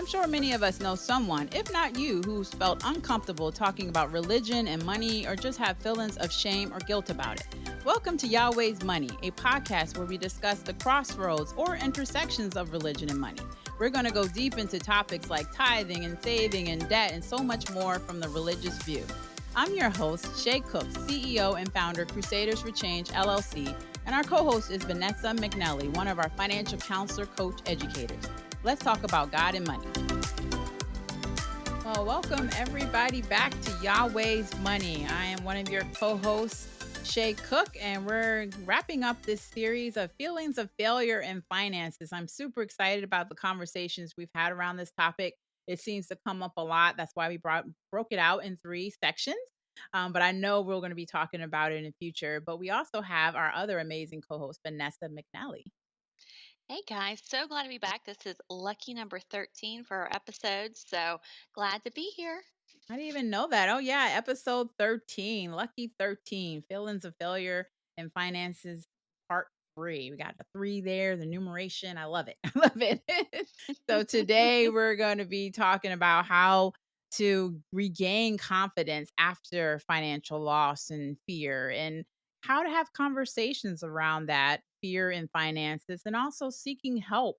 I'm sure many of us know someone, if not you, who's felt uncomfortable talking about religion and money or just have feelings of shame or guilt about it. Welcome to Yahweh's Money, a podcast where we discuss the crossroads or intersections of religion and money. We're going to go deep into topics like tithing and saving and debt and so much more from the religious view. I'm your host, Shay Cook, CEO and founder, Crusaders for Change, LLC, and our co-host is Vanessa McNelley, one of our financial counselor, coach, educators. Let's talk about God and money. Well, welcome everybody back to Yahweh's Money. I am one of your co-hosts, Shay Cook, and we're wrapping up this series of feelings of failure and finances. I'm super excited about the conversations we've had around this topic. It seems to come up a lot. That's why we broke it out in 3 sections. But I know we're going to be talking about it in the future. But we also have our other amazing co-host, Vanessa McNelley. Hey guys, so glad to be back. This is lucky number 13 for our episodes. So glad to be here. I didn't even know that. Oh, yeah. Episode 13, Lucky 13, Feelings of Failure and Finances, Part 3. We got the 3 there, the numeration. I love it. I love it. So today we're going to be talking about how to regain confidence after financial loss and fear, and how to have conversations around that fear and finances, and also seeking help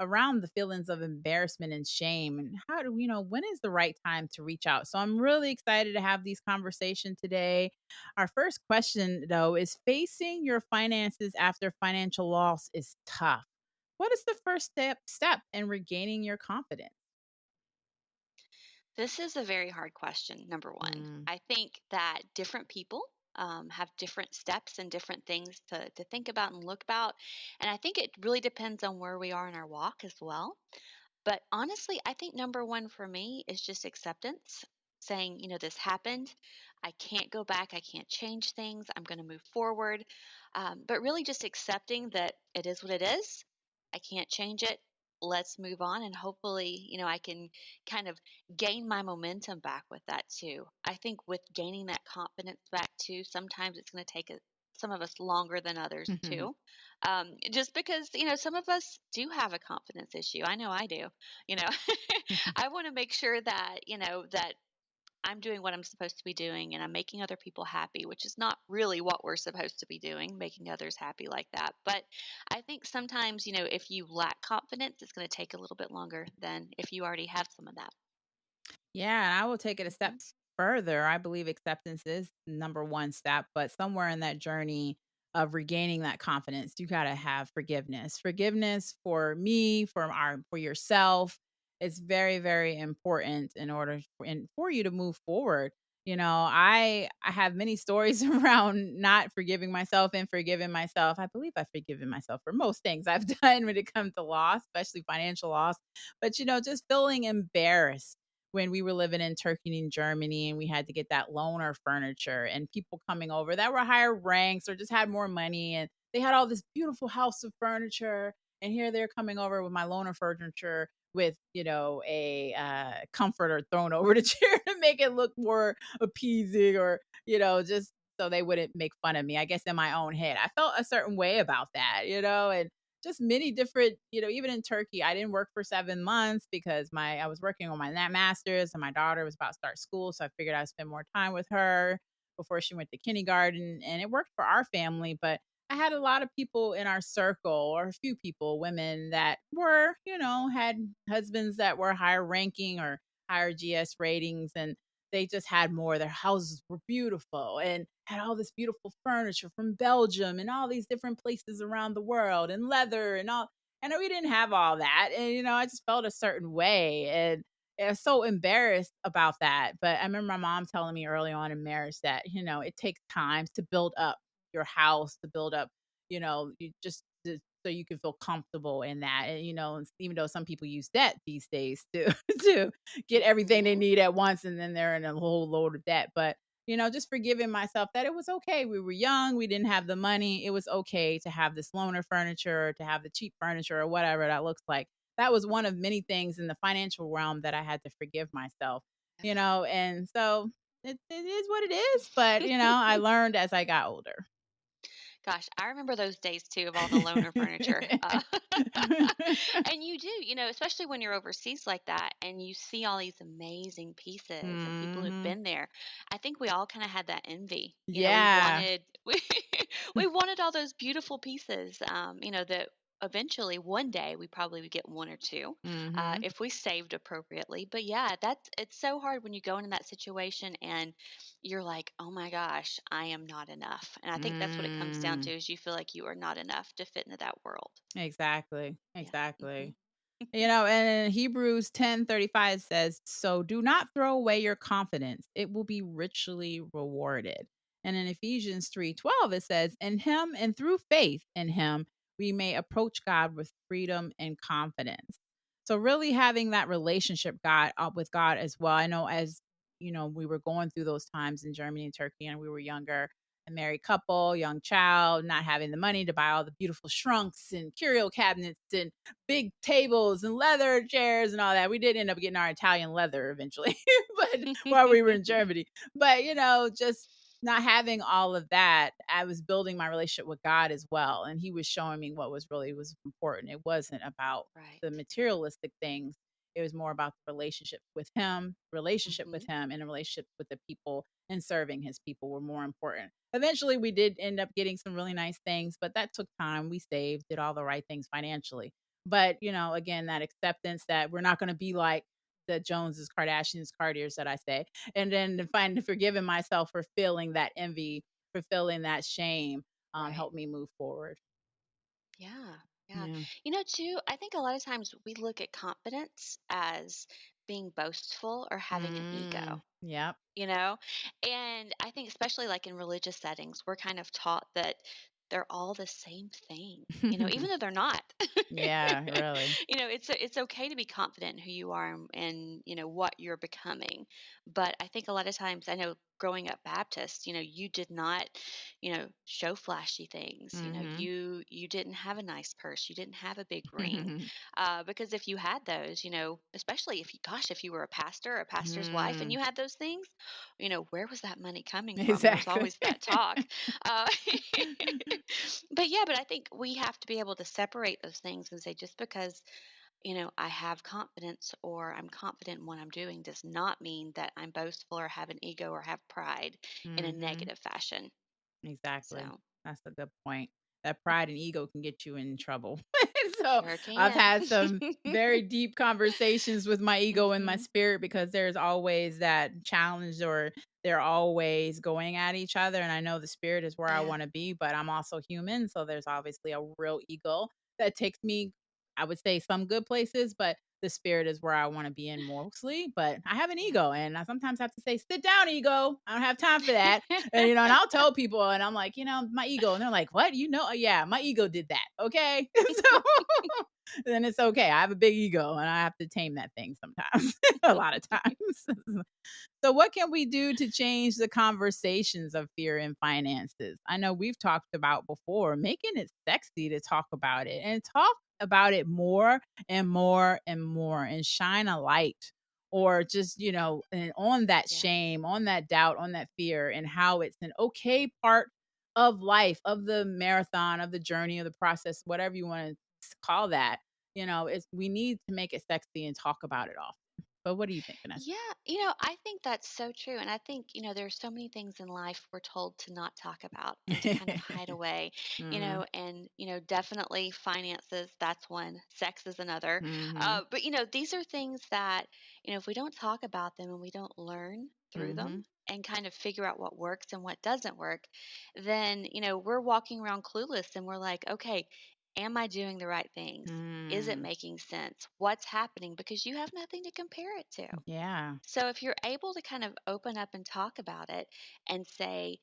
around the feelings of embarrassment and shame, and how do we know when is the right time to reach out. So I'm really excited to have these conversations today. Our first question though is, facing your finances after financial loss is tough. What is the first step in regaining your confidence? This is a very hard question, number one. Mm, I think that different people have different steps and different things to think about and look about. And I think it really depends on where we are in our walk as well. But honestly, I think number one for me is just acceptance, saying, this happened. I can't go back. I can't change things. I'm going to move forward. But really just accepting that it is what it is. I can't change it. Let's move on. And hopefully, I can kind of gain my momentum back with that too. I think with gaining that confidence back too, sometimes it's going to take some of us longer than others mhm, too. Just because, some of us do have a confidence issue. I know I do. You know, I want to make sure that, that I'm doing what I'm supposed to be doing and I'm making other people happy, which is not really what we're supposed to be doing, making others happy like that. But I think sometimes, if you lack confidence, it's going to take a little bit longer than if you already have some of that. Yeah, and I will take it a step further. I believe acceptance is number one step, but somewhere in that journey of regaining that confidence, you got to have forgiveness. Forgiveness for me, for yourself. It's very, very important in order for you to move forward. I have many stories around not forgiving myself and forgiving myself. I believe I've forgiven myself for most things I've done when it comes to loss, especially financial loss. But just feeling embarrassed when we were living in Turkey and Germany, and we had to get that loaner furniture, and people coming over that were higher ranks or just had more money, and they had all this beautiful house of furniture, and here they're coming over with my loaner furniture with a comforter thrown over the chair to make it look more appeasing, or just so they wouldn't make fun of me. I guess in my own head I felt a certain way about that, and just many different, even in Turkey, I didn't work for 7 months because I was working on my master's, and my daughter was about to start school. So I figured I'd spend more time with her before she went to kindergarten. And it worked for our family. But I had a lot of people in our circle, or a few people, women that were, had husbands that were higher ranking or higher GS ratings. And they just had more. Their houses were beautiful and had all this beautiful furniture from Belgium and all these different places around the world, and leather and all. And we didn't have all that. And, I just felt a certain way. And I was so embarrassed about that. But I remember my mom telling me early on in marriage that, it takes time to build up your house, to build up, you just so you can feel comfortable in that. And, even though some people use debt these days to to get everything they Mhm. need at once, and then they're in a whole load of debt. But just forgiving myself that it was okay. We were young, we didn't have the money. It was okay to have this loaner furniture, to have the cheap furniture, or whatever that looks like. That was one of many things in the financial realm that I had to forgive myself. And so it is what it is. But I learned as I got older. Gosh, I remember those days too of all the loaner furniture. And you do, especially when you're overseas like that and you see all these amazing pieces and people who've Mhm. been there. I think we all kind of had that envy. We Yeah. wanted we wanted all those beautiful pieces. That eventually one day we probably would get one or two Mhm. if we saved appropriately. But yeah, it's so hard when you go into that situation and you're like, oh my gosh, I am not enough. And I think that's what it comes down to Mm. is you feel like you are not enough to fit into that world. Exactly. Yeah. Exactly. Hmm. And Hebrews 10:35 says, "So do not throw away your confidence. It will be richly rewarded." And in Ephesians 3:12 it says, "In him and through faith in him, we may approach God with freedom and confidence." So really having that relationship God with God as well. I know as we were going through those times in Germany and Turkey and we were younger, a married couple, young child, not having the money to buy all the beautiful shrunks and curio cabinets and big tables and leather chairs and all that. We did end up getting our Italian leather eventually, but while we were in Germany. But just not having all of that, I was building my relationship with God as well. And he was showing me what was important. It wasn't about the Right. materialistic things. It was more about the relationship with Hmm. him and a relationship with the people and serving his people were more important. Eventually we did end up getting some really nice things, but that took time. We saved, did all the right things financially. But, again, that acceptance that we're not going to be like the Joneses, Kardashians, Cartiers that I say, and then to find forgiving myself for feeling that envy, for feeling that shame, Right. helped me move forward. Yeah. Yeah. Yeah. Too, I think a lot of times we look at confidence as being boastful or having an ego. Yep. you know? And I think especially like in religious settings, we're kind of taught that they're all the same thing, even though they're not. Yeah, really. It's okay to be confident in who you are and what you're becoming. But I think a lot of times I know growing up Baptist, you did not, show flashy things. Mhm. You didn't have a nice purse, you didn't have a big ring. Because if you had those, especially if you were a pastor, a pastor's wife, and Mm. you had those things, where was that money coming from? There was Exactly. always that talk. Uh, but yeah, but I think we have to be able to separate those things and say just because, I have confidence or I'm confident in what I'm doing does not mean that I'm boastful or have an ego or have pride in a Mhm. negative fashion. Exactly. So, That's a good point. That pride and ego can get you in trouble. So sure I've can. had some very deep conversations with my ego and my Hmm. spirit because there's always that challenge or they're always going at each other. And I know the spirit is where I Yeah. want to be, but I'm also human. So there's obviously a real ego that takes me, I would say, some good places, but the spirit is where I want to be in mostly. But I have an Yeah. ego and I sometimes have to say, sit down, ego. I don't have time for that. And I'll tell people, and I'm like, my ego, and they're like, what? Yeah, my ego did that. Okay, so then it's okay. I have a big ego, and I have to tame that thing sometimes, a lot of times. So, what can we do to change the conversations of fear in finances? I know we've talked about before making it sexy to talk about it and talk about it more and more and more and shine a light or just, and on that Yeah. shame, on that doubt, on that fear, and how it's an okay part of life, of the marathon, of the journey, of the process, whatever you want to call that. We need to make it sexy and talk about it often. But what do you think, Vanessa? Yeah, I think that's so true. And I think, there's so many things in life we're told to not talk about and to kind of hide away, Mhm, and, definitely finances, that's one, sex is another. mhm, But, these are things that, if we don't talk about them and we don't learn through them mhm, and kind of figure out what works and what doesn't work, then, we're walking around clueless and we're like, okay, am I doing the right things? Is it mm. making sense? What's happening? Because you have nothing to compare it to. Yeah. So if you're able to kind of open up and talk about it and say,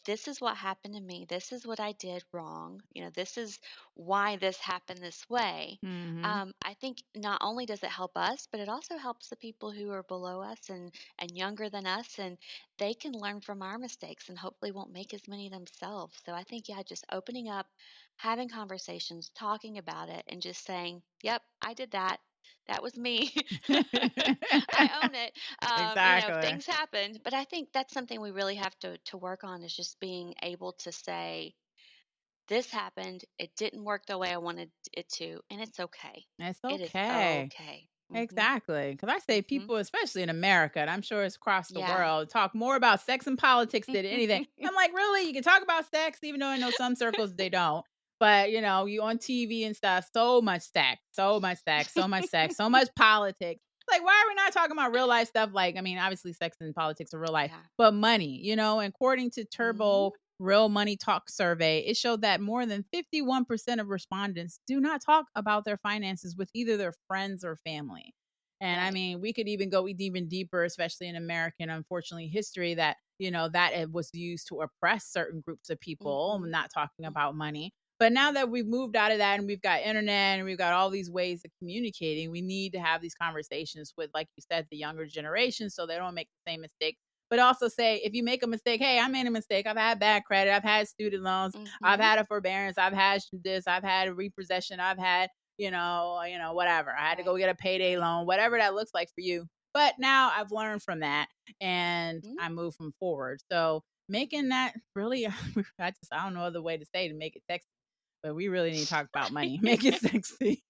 this is what happened to me. This is what I did wrong. This is why this happened this way. Mhm. I think not only does it help us, but it also helps the people who are below us and younger than us, and they can learn from our mistakes and hopefully won't make as many themselves. So I think, yeah, just opening up, having conversations, talking about it, and just saying, "Yep, I did that. That was me." I own it. Exactly. Things happen, but I think that's something we really have to work on is just being able to say, This happened. It didn't work the way I wanted it to, and it's okay. It's It is okay. okay. Mhm. Exactly, because I say Mhm. people, especially in America, and I'm sure it's across the Yeah. world, talk more about sex and politics than anything. I'm like, really? You can talk about sex, even though I know some circles they don't. But you on TV and stuff, so much sex, so much sex, so much sex, so much politics. Like, why are we not talking about real life stuff? Like, I mean, obviously, sex and politics are real life, Yeah. but money. And according to Mhm. Turbo Real Money Talk survey, it showed that more than 51% of respondents do not talk about their finances with either their friends or family. And I Right. mean, we could even go even deeper, especially in American, unfortunately, history that it was used to oppress certain groups of people, Mhm. not talking Mhm. about money. But now that we've moved out of that and we've got internet and we've got all these ways of communicating, we need to have these conversations with, like you said, the younger generation so they don't make the same mistake. But also say, if you make a mistake, hey, I made a mistake. I've had bad credit. I've had student loans. I've Mhm. had a forbearance. I've had this. I've had a repossession. I've had whatever. I had to Right. go get a payday loan, whatever that looks like for you. But now I've learned from that and Mhm. I move from forward. So making that really, I don't know other way to say to make it sexy, but we really need to talk about money. Make it sexy.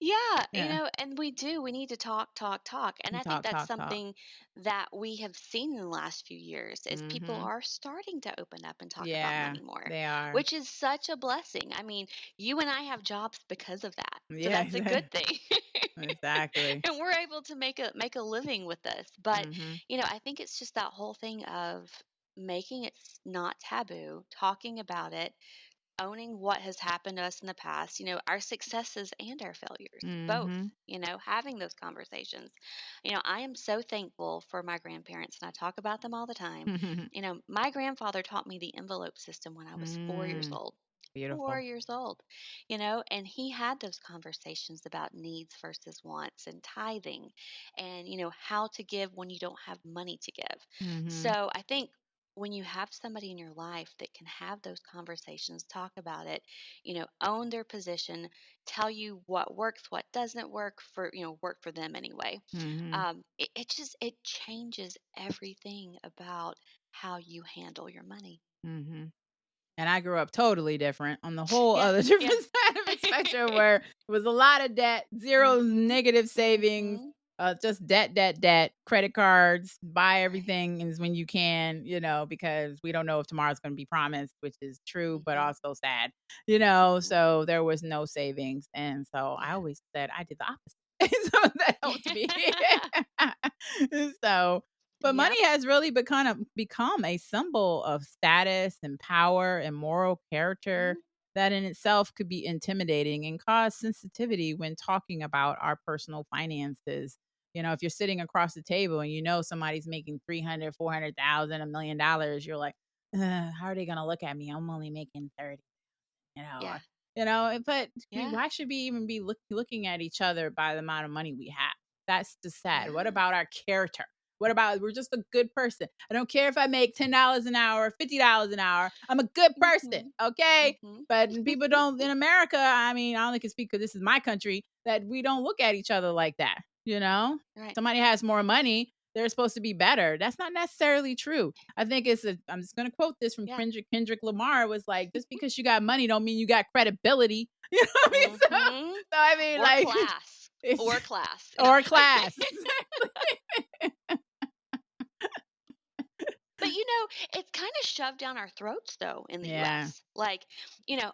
Yeah, Yeah. and we do. We need to talk, talk, talk. And I think Talk, that's talk, talk. something that we have seen in the last few years is people Hmm. are starting to open up and talk about Yeah, money more, they are. which is such a blessing. I mean, you and I have jobs because of that. So Yeah, that's a good thing. exactly. And we're able to make a living with this. But, Hmm. I think it's just that whole thing of making it not taboo, talking about it, owning what has happened to us in the past, our successes and our failures, both, Hmm. having those conversations. I am so thankful for my grandparents, and I talk about them all the time. My grandfather taught me the envelope system when I was 4 years Mm, old. Four beautiful. years old, and he had those conversations about needs versus wants and tithing and, how to give when you don't have money to give. Hmm. So I think when you have somebody in your life that can have those conversations, talk about it, own their position, tell you what works, what doesn't work for, work for them anyway. Hmm. It changes everything about how you handle your money. Hmm. And I grew up totally different on the whole Yeah, other yeah. different side of the spectrum where it was a lot of debt, zero Mhm. negative savings, Mhm. just debt, debt, debt, credit cards, buy Right. everything is when you can, because we don't know if tomorrow's going to be promised, which is true, but Mhm. also sad, Mhm. so there was no savings. And so I Yeah. always said I did the opposite. So that helped me. So, but Yep. money has really become a symbol of status and power and moral character Mhm. that in itself could be intimidating and cause sensitivity when talking about our personal finances. If you're sitting across the table and somebody's making 300, 400,000, $1 million, you're like, how are they going to look at me? I'm only making 30, Yeah. or, but Yeah. why should we even be looking at each other by the amount of money we have? That's just sad. What Yeah. about our character? What about we're just a good person? I don't care if I make $10 an hour, $50 an hour. I'm a good person, Mhm. okay? Mhm. But people don't in America. I mean, I only can speak because this is my country. That we don't look at each other like that. Right. Somebody has more money, they're supposed to be better. That's not necessarily true. I think I'm just gonna quote this from Yeah. Kendrick Lamar was like, just because you got money don't mean you got credibility. You know what I mean? So, Mhm. I mean, Or like, class. it's Or class. or class. Exactly. But it's kind of shoved down our throats though in the Yeah. US. Like,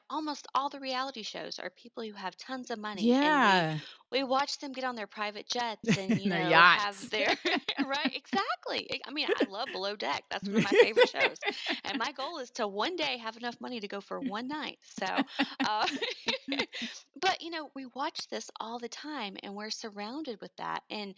almost all the reality shows are people who have tons of money, and we Yeah. we watch them get on their private jets and, Their have yachts. their right, exactly. I mean, I love Below Deck. That's one of my favorite shows. And my goal is to one day have enough money to go for one night. So, uh but we watch this all the time and we're surrounded with that. And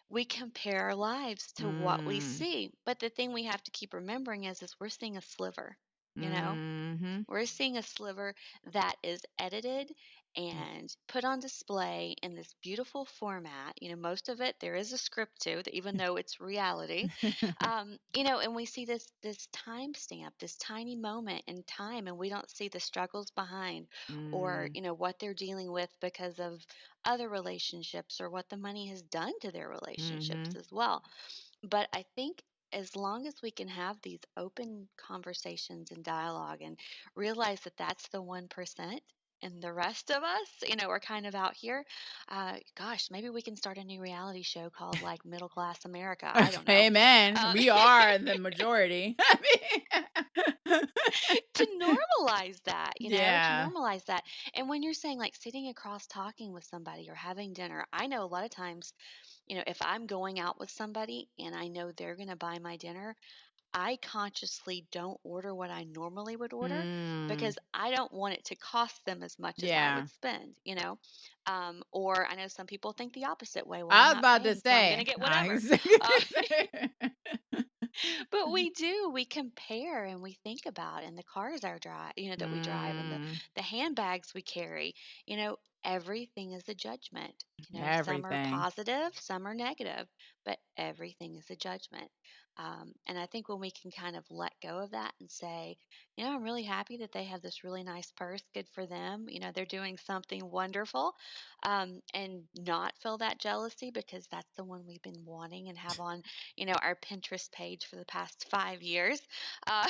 we compare our lives to what we Mm. see. But the thing we have to keep remembering is we're seeing a sliver, you know? Mhm. We're seeing a sliver that is edited and put on display in this beautiful format. Most of it there is a script to, that even though it's reality. And we see this timestamp, this tiny moment in time, and we don't see the struggles behind, or Mm. what they're dealing with because of other relationships, or what the money has done to their relationships Mhm. as well. But I think as long as we can have these open conversations and dialogue and realize that that's the 1% and the rest of us, are kind of out here, gosh, maybe we can start a new reality show called like Middle Class America. I don't know. Amen. Uh, We are the majority. I mean, to normalize that, to yeah. normalize that. And when you're saying like sitting across talking with somebody or having dinner, I know a lot of times, if I'm going out with somebody and I know they're going to buy my dinner, I consciously don't order what I normally would order Mm, because I don't want it to cost them as much as I yeah. would spend. Or I know some people think the opposite way. Well, I'm I was not about to paying, so I'm going to say. get I whatever. was Uh, but Mm. we do. We compare and we think about and the cars that we drive and the handbags we carry. Everything is a judgment. Some are Everything. positive, some are negative, but everything is a judgment. And I think when we can kind of let go of that and say, I'm really happy that they have this really nice purse. Good for them. They're doing something wonderful. And not feel that jealousy because that's the one we've been wanting and have on our Pinterest page for the past 5 years. Uh,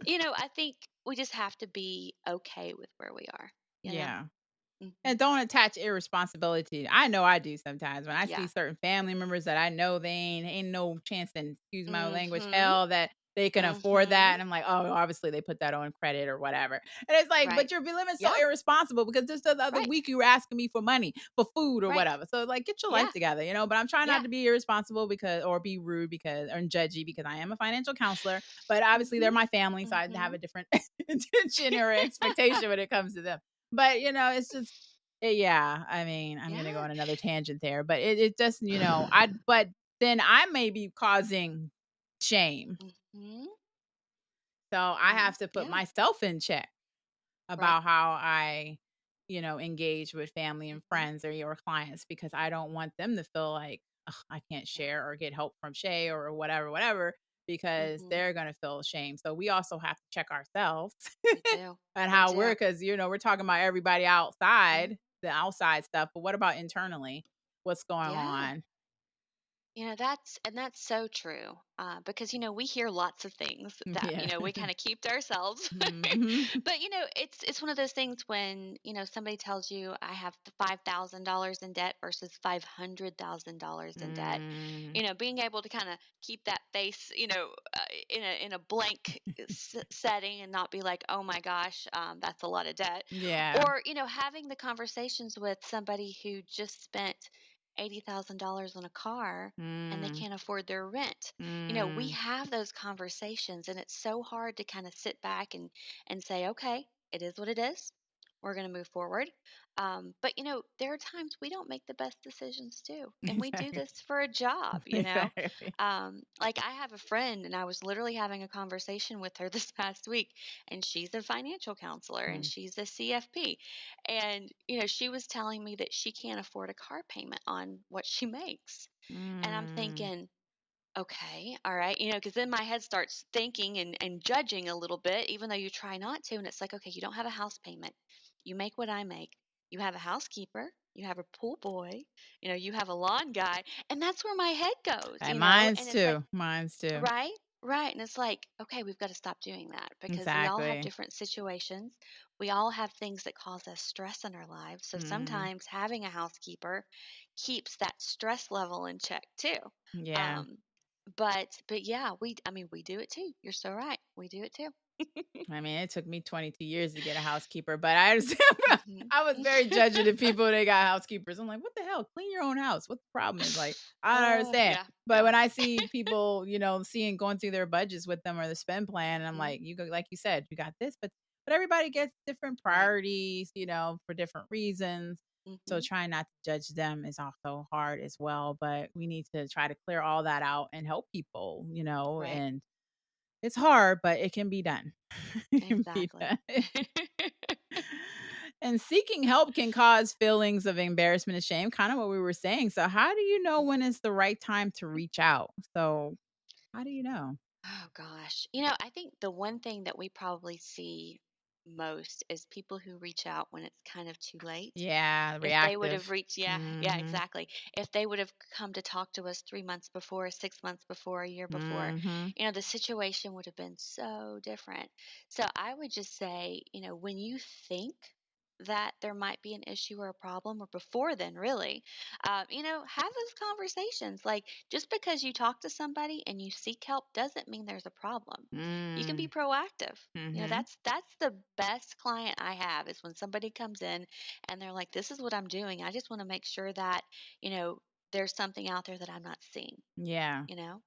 I think we just have to be okay with where we are, you know? Yeah. Hmm. And don't attach irresponsibility. I know I do sometimes when I see Yeah. certain family members that I know they ain't no chance in, excuse my language, Hmm. hell that they can afford Hmm. that. And I'm like, oh, obviously they put that on credit or whatever. And it's like, Right. but you're living so Yeah. irresponsible because just the other Right. week you were asking me for money for food or Right. whatever. So like, get your life Yeah. together, But I'm trying not Yeah. to be irresponsible because or be rude because or judgy because I am a financial counselor. But obviously they're Hmm. my family, so I have Hmm. a different intention or expectation when it comes to them. But it's just yeah, I mean, I'm gonna go Yeah. on another tangent there, but it just, I but then I may be causing shame. Hmm. So I Hmm. have to put Yeah. myself in check Right. about how I, engage with family and Hmm. friends or your clients because I don't want them to feel like "Ugh, I can't Yeah. share or get help from Shay or whatever, whatever, because Hmm. they're gonna feel shame. So we also have to check ourselves We do. and We how we're do. because we're talking about everybody Hmm. outside, the outside stuff, but what about internally? What's going Yeah. on? That's so true. Because we hear lots of things that Yeah. we kind of keep to ourselves. Mhm. But it's one of those things when somebody tells you I have $5,000 in debt versus $500,000 in debt. Mm. Being able to kind of keep that face, in a blank setting and not be like, oh my gosh, that's a lot of debt, Yeah. or having the conversations with somebody who just spent $80,000 on a car and they Mm. can't afford their rent. We Mm. have those conversations and it's so hard to kind of sit back and say, okay, it is what it is. We're going to move forward. But there are times we don't make the best decisions too. And we do Exactly. this for a job. Exactly. Like I have a friend and I was literally having a conversation with her this past week and she's a financial counselor and Mm. she's a CFP. And, she was telling me that she can't afford a car payment on what she makes. And I'm Mm. thinking, okay, all right, because then my head starts thinking and judging a little bit, even though you try not to. And it's like, okay, you don't have a house payment. You make what I make. You have a housekeeper. You have a pool boy. You have a lawn guy. And that's where my head goes. And And mine's it's like, too. Mine's too. right, right. And it's like, okay, we've got to stop doing that because we all have Exactly. different situations. We all have things that cause us stress in our lives. So Mm. sometimes having a housekeeper keeps that stress level in check too. Yeah. Um, but yeah, I mean, we do it too. You're so right. We do it too. I mean, it took me 22 years to get a housekeeper, but I understand. Hmm. I was very judgy to people that got housekeepers. I'm like, what the hell? Clean your own house. What the problem is? Like, I don't understand. Yeah, But yeah. when I see people, seeing going through their budgets with them or the spend plan, and I'm Hmm. like, you go, like you said, you got this, but everybody gets different Right. priorities, for different reasons. So Hmm. trying not to judge them is also hard as well. But we need to try to clear all that out and help people, Right. and it's hard, but it can be done. It can be Exactly. done. And seeking help can cause feelings of embarrassment and shame, kind of what we were saying. So, how do you know when it's the right time to reach out? So, how do you know? Oh gosh. I think the one thing that we probably see most is people who reach out when it's kind of too late. Yeah, If they would reactive. have reached, yeah, yeah, Mhm. exactly. If they would have come to talk to us 3 months before, 6 months before, a year before, Mhm. the situation would have been so different. So I would just say, when you think that there might be an issue or a problem, or before then, really, have those conversations. Like, just because you talk to somebody and you seek help doesn't mean there's a problem. You can be Mm. proactive. Mhm. That's the best client I have, is when somebody comes in and they're like, this is what I'm doing. I just want to make sure that, you know, there's something out there that I'm not seeing, Yeah. you know?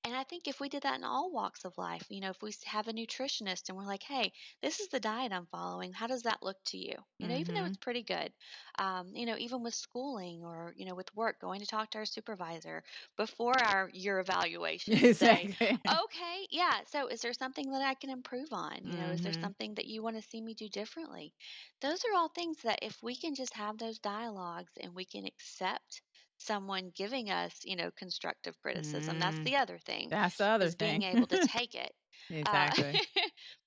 And I think if we did that in all walks of life, if we have a nutritionist and we're like, hey, this is the diet I'm following. How does that look to you? Even though Mhm. it's pretty good, even with schooling, or, with work, going to talk to our supervisor before our year evaluation and say, Exactly. okay, yeah, so is there something that I can improve on? Is there Mhm. something that you want to see me do differently? Those are all things that, if we can just have those dialogues and we can accept someone giving us, constructive criticism. That's Mm. the other thing, That's the other is being thing. able to take it. Exactly.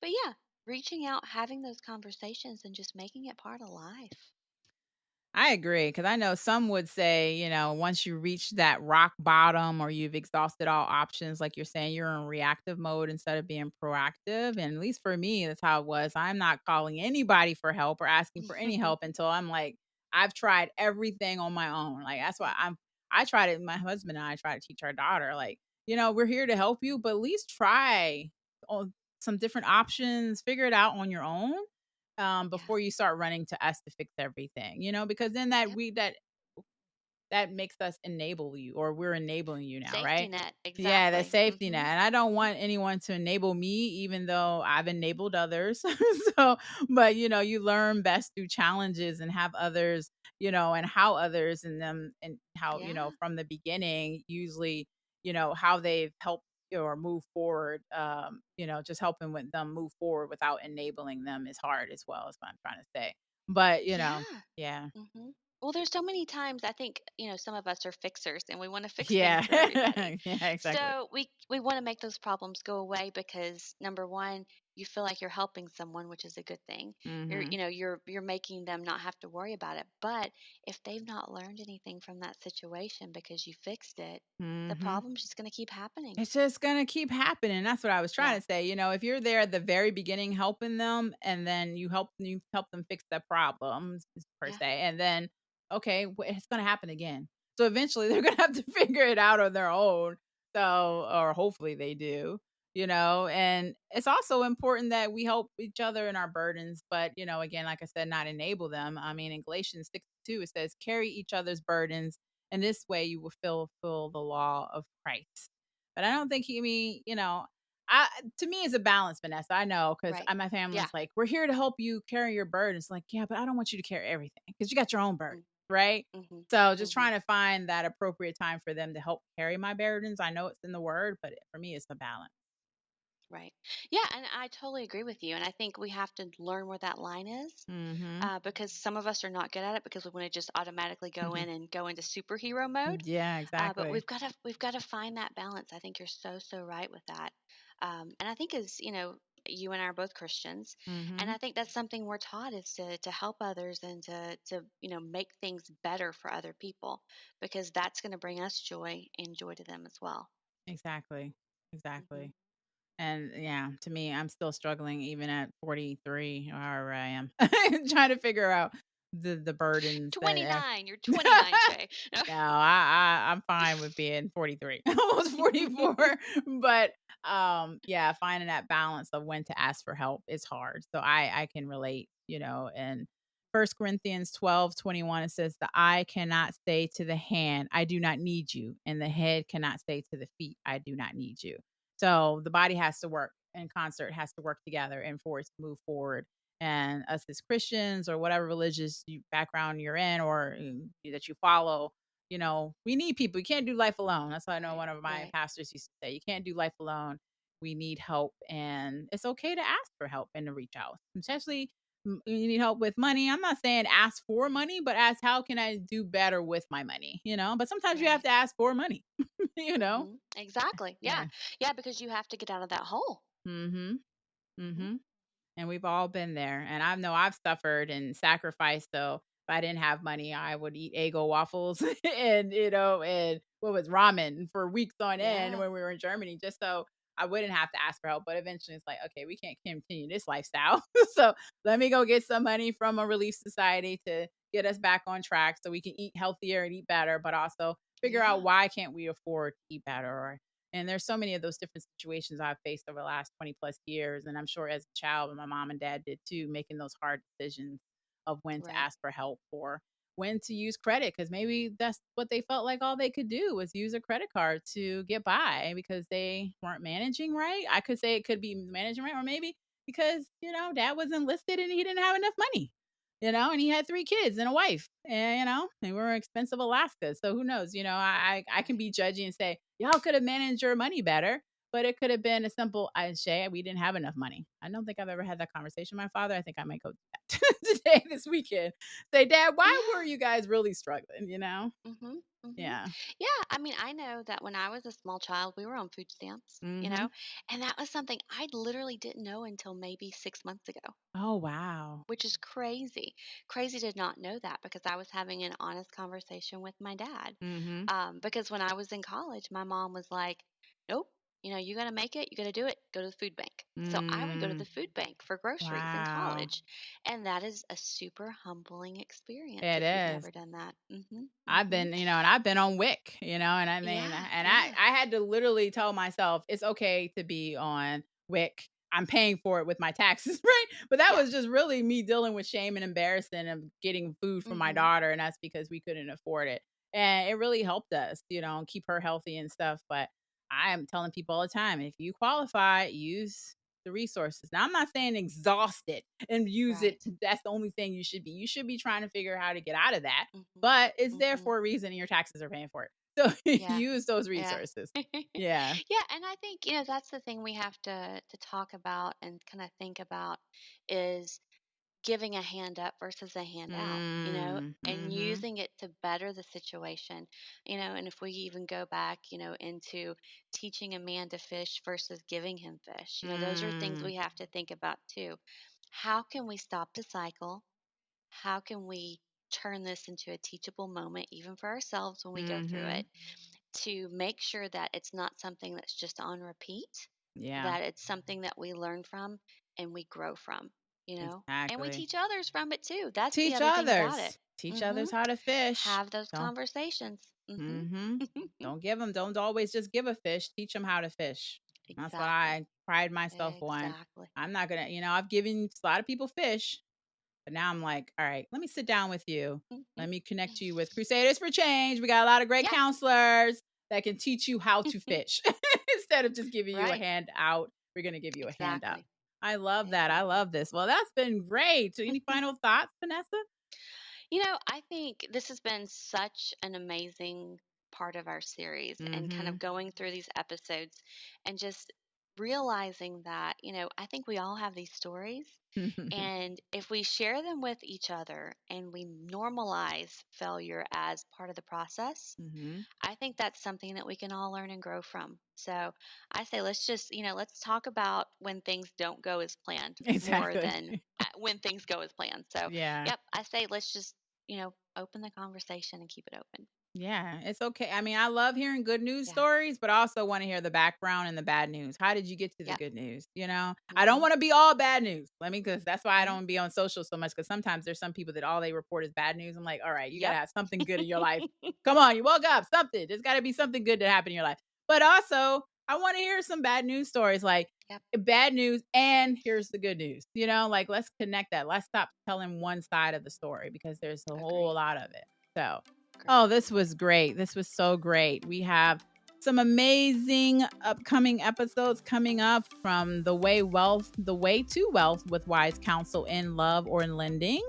But yeah, reaching out, having those conversations, and just making it part of life. I agree because I know some would say, once you reach that rock bottom or you've exhausted all options, like you're saying, you're in reactive mode instead of being proactive. And at least for me, that's how it was. I'm not calling anybody for help or asking for any help until I'm like, I've tried everything on my own. Like that's why I tried it. My husband and I try to teach our daughter, like, we're here to help you, but at least try on some different options, figure it out on your own Yeah. before you start running to us to fix everything, because then Yep. that makes us enable you or we're enabling you now, Safety right? net. Yeah, the Exactly. safety net. Hmm. And I don't want anyone to enable me, even though I've enabled others. So, but you learn best through challenges and have others, and how others and them and how, Yeah. from the beginning, usually, how they've helped or move forward. Just helping with them move forward without enabling them is hard as well, is what I'm trying to say. But, Yeah. yeah. Hmm. Well, there's so many times, I think, some of us are fixers and we want to fix things Yeah. for everybody. Yeah, exactly. So we want to make those problems go away because, number one, you feel like you're helping someone, which is a good thing. Mhm. You're making them not have to worry about it. But if they've not learned anything from that situation because you fixed it, the Mhm. problem's just going to keep happening. It's just gonna keep happening. That's what I was trying Yeah. to say. If you're there at the very beginning helping them and then you help them fix the problems per Yeah. se, and then okay, it's gonna happen again. So eventually they're gonna have to figure it out on their own. So or hopefully they do. And it's also important that we help each other in our burdens, but again, like I said, not enable them. I mean, in Galatians 6:2, it says, carry each other's burdens, and this way you will fulfill the law of Christ. But I don't think he mean, I to me it's a balance, Vanessa. I know because Right. my Yeah. family's like, we're here to help you carry your burdens. Like, yeah, but I don't want you to carry everything because you got your own burden, right? Mm-hmm. So just Mm-hmm. trying to find that appropriate time for them to help carry my burdens. I know it's in the word, but for me, it's a balance. Right. Yeah, and I totally agree with you. And I think we have to learn where that line is, Mm-hmm. because some of us are not good at it because we want to just automatically go in and go into superhero mode. Yeah, But exactly. we've got to find that balance. I think you're so right with that. And I think, as you and I are both Christians, and Mm-hmm. I think that's something we're taught, is to help others and to make things better for other people, because that's going to bring us joy and joy to them as well. Exactly. Hmm. Exactly. And yeah, to me, I'm still struggling even at 43 or however I am, trying to figure out the burdens that 29. You're 29, Shay. no, I'm fine with being 43, almost 44. But yeah, finding that balance of when to ask for help is hard. So I can relate, and First Corinthians 12:21, it says, the eye cannot say to the hand, I do not need you, and the head cannot say to the feet, I do not need you. So the body has to work in concert, has to work together and for it to move forward. And us as Christians or whatever religious background you're in or that you follow, we need people. You can't do life alone. That's what I know Right, one of my right, pastors used to say. You can't do life alone. We need help, and it's okay to ask for help and to reach out, especially you need help with money. I'm not saying ask for money, but ask how can I do better with my money, But sometimes you have right. to ask for money, you know? Exactly. Yeah. Yeah. Yeah, because you have to get out of that hole. Mhm. Mhm. Mhm. And we've all been there. And I know I've suffered and sacrificed. So if I didn't have money, I would eat Eggo waffles and, and what was ramen for weeks on end Yeah. when we were in Germany, just so I wouldn't have to ask for help. But eventually it's like, okay, we can't continue this lifestyle. So let me go get some money from a relief society to get us back on track so we can eat healthier and eat better, but also figure out Yeah. why can't we afford to eat better, or and there's so many of those different situations I've faced over the last 20 plus years. And I'm sure as a child, my mom and dad did too, making those hard decisions of when to Right. ask for help or when to use credit. Cause maybe that's what they felt like all they could do was use a credit card to get by because they weren't managing right. I could say it could be managing right, or maybe because, dad was enlisted and he didn't have enough money. And he had 3 kids and a wife, and they were in expensive Alaska. So who knows? I can Right. be judgy and say, y'all could have managed your money better, but it could have been a simple, I Shay, we didn't have enough money. I don't think I've ever had that conversation with my father. I think I might go do that today, this weekend. Say, Dad, why were Yeah. you guys really struggling? Mhm. Mhm. Yeah. Yeah, I mean, I know that when I was a small child, we were on food stamps, Mm-hmm. and that was something I literally didn't know until maybe 6 months ago, Oh, wow. which is crazy. Crazy to not know that because I was having an honest conversation with my dad. Mm-hmm. Because when I was in college, my mom was like, "Nope, you got to make it. You got to do it. Go to the food bank." So I would go to Mm, the food bank for groceries in wow. college, and that is a super humbling experience It if you've is. never done that. Mhm. I've Mhm. been, and I've been on WIC, and I mean, Yeah. and I Yeah. I had to literally tell myself it's okay to be on WIC. I'm paying for it with my taxes, right? But that Yeah. was just really me dealing with shame and embarrassment of getting food for my Mhm. daughter, and that's because we couldn't afford it. And it really helped us, keep her healthy and stuff. But I am telling people all the time, if you qualify, use the resources. Now, I'm not saying exhaust it and use it. Right. That's the only thing you should be. You should be trying to figure out how to get out of that, Mhm. but it's there Mhm. for a reason and your taxes are paying for it. So Yeah. use those Yeah. resources. Yeah. Yeah, and I think, that's the thing we have to talk about and kind of think about is giving a hand up versus a hand out, and Mhm. using it to better the situation, and if we even go back, into teaching a man to fish versus giving him fish, those are things Mm. we have to think about too. How can we stop the cycle? How can we turn this into a teachable moment, even for ourselves when we go through it, Mhm. to make sure that it's not something that's just on repeat, Yeah. that it's something that we learn from and we grow from, and we Exactly. teach others from it too. That's the Teach other thing about it. others. Teach Mhm. others how to fish. Have those Don't conversations. Mhm. Mhm. Don't always just give a fish, teach them how to fish. That's what Exactly. I pride myself on. Exactly. I'm not gonna, I've given a lot of people fish, but now I'm like, all right, let me sit down with you. Mhm. Let me connect you with Crusaders for Change. We got a lot of great Yeah. counselors that can teach you how to fish instead of just giving you a Right. hand out. We're going to give you a hand up. Exactly. I love that. I Exactly. love this. Well, that's been great. Any final thoughts, Vanessa? I think this has been such an amazing part of our series and kind of Mm going through these episodes and just realizing that, I think we all have these stories. hmm. And if we share them with each other and we normalize failure as part of the process, hmm. I think that's something that we can all learn and grow from. So I say, let's just, let's talk about when things don't go as planned more Exactly. than when things go as planned. So, Yeah. yep, I say, let's just, open the conversation and keep it open. Yeah, it's okay. I mean, I love hearing good news Yeah. stories, but I also want to hear the background and the bad news. How did you get to the Yep. good news? I don't Hmm. want to be all bad news. Because that's why I Hmm. don't be on social so much. Because sometimes there's some people that all they report is bad news. I'm like, all right, you got to Yep. have something good in your life. Come on, you woke up, something. There's got to be something good to happen in your life. But also, I want to hear some bad news stories like Yep. bad news and here's the good news. Like let's connect that. Let's stop telling one side of the story because there's a whole Agreed. lot of it. So, oh, Agreed. this was great. This was so great. We have some amazing upcoming episodes coming up from the way to wealth with wise counsel in love or in lending.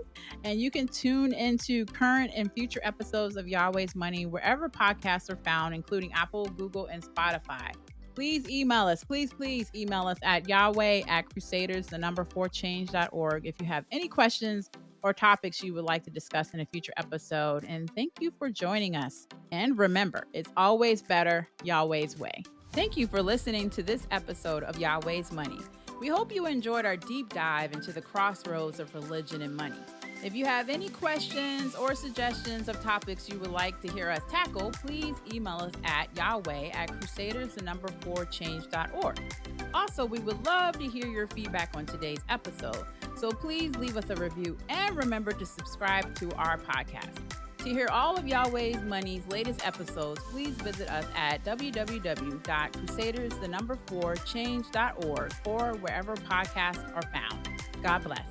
And you can tune into current and future episodes of Yahweh's Money wherever podcasts are found, including Apple, Google, and Spotify. Please email us. Please email us at Yahweh at Crusaders, the number 4change.org if you have any questions or topics you would like to discuss in a future episode. And thank you for joining us. And remember, it's always better Yahweh's way. Thank you for listening to this episode of Yahweh's Money. We hope you enjoyed our deep dive into the crossroads of religion and money. If you have any questions or suggestions of topics you would like to hear us tackle, please email us at yahweh@crusaders4change.org. Also, we would love to hear your feedback on today's episode, so please leave us a review and remember to subscribe to our podcast. To hear all of Yahweh's Money's latest episodes, please visit us at www.crusaders4change.org or wherever podcasts are found. God bless.